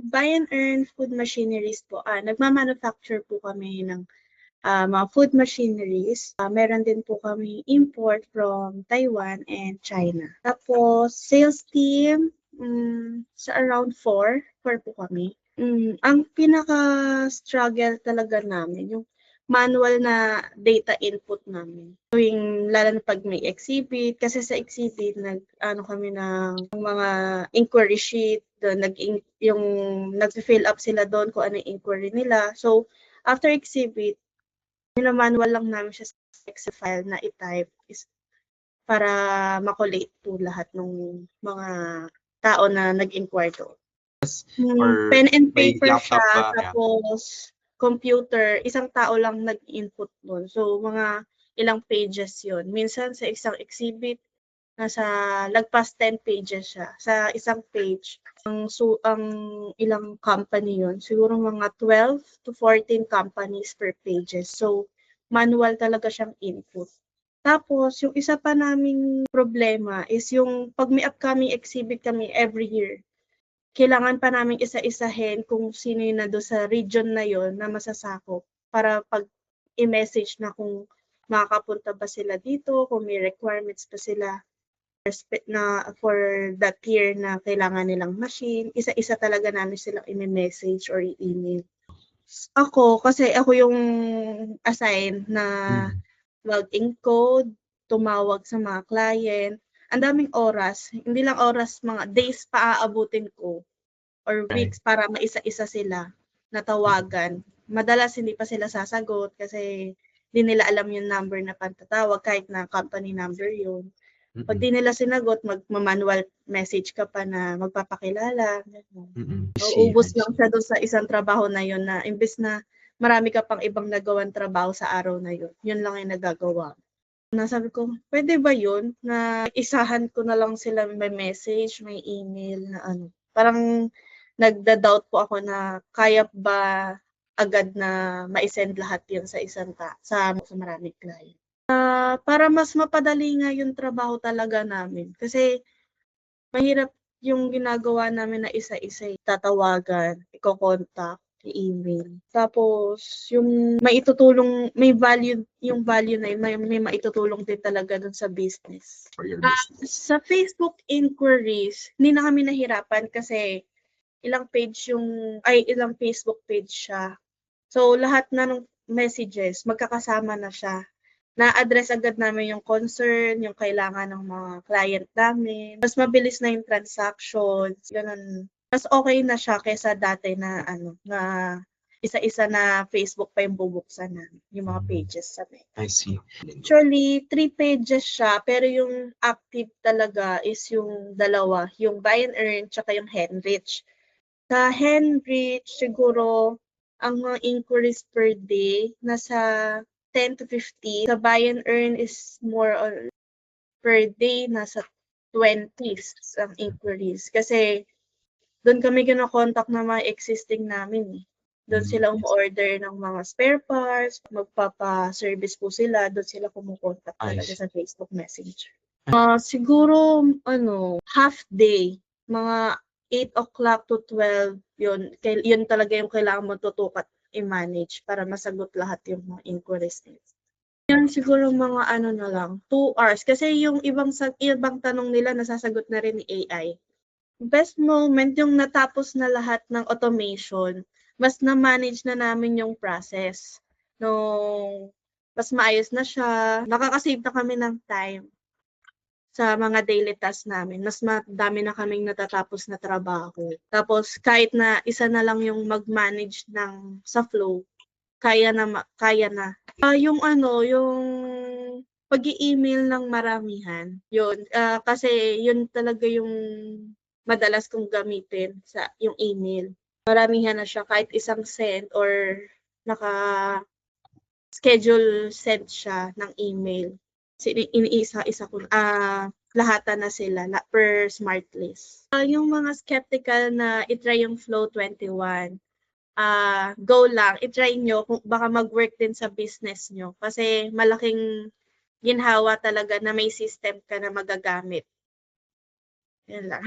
Buy and Earn Food Machineries po, nagma-manufacture po kami ng mga food machineries. Meron din po kami import from Taiwan and China. Tapos, sales team, sa around 4 po kami. Ang pinaka-struggle talaga namin, yung manual na data input namin. Lalo na pag may exhibit, kasi sa exhibit, kami ng mga inquiry sheet, doon, nag-fill up sila doon kung ano yung inquiry nila. So, after exhibit, manual lang namin siya sa Excel file na i-type para makolate po lahat ng mga tao na nag-inquire doon. Or Pen and may paper laptop siya, ba? Yeah. tapos computer, isang tao lang nag-input doon. So, mga ilang pages yun. Minsan sa isang exhibit, lagpas 10 pages siya. Sa isang page, ang ilang company yun, siguro mga 12 to 14 companies per pages. So, manual talaga siyang input. Tapos, yung isa pa naming problema is yung pag may upcoming exhibit kami every year, kailangan pa namin isa-isahin kung sino yun na doon sa region na yon na masasakop para pag i-message na kung makakapunta ba sila dito, kung may requirements pa sila for that year na kailangan nilang machine. Isa-isa talaga namin silang i-message or i-email. Kasi ako yung assigned na mag-encode, tumawag sa mga client. Ang daming oras, hindi lang oras, mga days pa aabutin ko or weeks para maisa-isa sila natawagan. Madalas hindi pa sila sasagot kasi hindi nila alam yung number na pantatawag kahit na company number yun. Pag di nila sinagot, mag-manual message ka pa na magpapakilala. Ubus lang siya doon sa isang trabaho na yun na imbes na marami ka pang ibang nagawang trabaho sa araw na yun. Yun lang yung nagagawa. Sabi ko, pwede ba yun na isahan ko na lang sila may message, may email na Parang nagda-doubt po ako na kaya ba agad na ma-send lahat yun sa sa maraming client. Para mas mapadali nga yung trabaho talaga namin. Kasi mahirap yung ginagawa namin na isa-isa, tatawagan, iko-contact, i-email. Tapos yung may value, yung value na yun, may maitutulong din talaga dun sa business. For your business. Sa Facebook inquiries, hindi na kami nahirapan kasi ilang Facebook page siya. So lahat na ng messages, magkakasama na siya. Na-address agad namin yung concern, yung kailangan ng mga client namin. Mas mabilis na yung transactions, ganun. Mas okay na siya kaysa dati na na isa-isa na Facebook pa yung bubuksan na yung mga pages sa may. I see. Actually, 3 pages siya, pero yung active talaga is yung dalawa, yung Buy and Earn tsaka yung Henrich. Sa Henrich, siguro ang mga inquiries per day nasa 10 to 15. Sa Buy and Earn is more on per day nasa 20s ang inquiries. Kasi doon kami kino-contact na mga existing namin. Doon sila umorder ng mga spare parts, magpapa-service po sila, doon sila kumukontak talaga sa Facebook Messenger. Siguro half day, mga 8 o'clock to 12, yun talaga yung kailangan mo tutukat i-manage para masagot lahat yung mga inquiries nila. Yan siguro mga na lang, 2 hours. Kasi yung ibang tanong nila nasasagot na rin ni AI. Best moment yung natapos na lahat ng automation, mas na-manage na namin yung process. Mas maayos na siya, nakakasave na kami ng time sa mga daily tasks namin. Mas madami na kaming natatapos na trabaho. Tapos kahit na isa na lang yung mag-manage sa flow, kaya na. Yung pag-i-email ng maramihan, yun. Kasi yun talaga yung madalas kong gamitin sa yung email. Maramihan na siya kahit isang send or naka-schedule send siya ng email. Iniisa-isa ko, lahatan na sila per smart list. Yung mga skeptical na itry yung Flow 21, go lang, itry nyo kung baka mag-work din sa business nyo. Kasi malaking ginhawa talaga na may system ka na magagamit. Yan lang.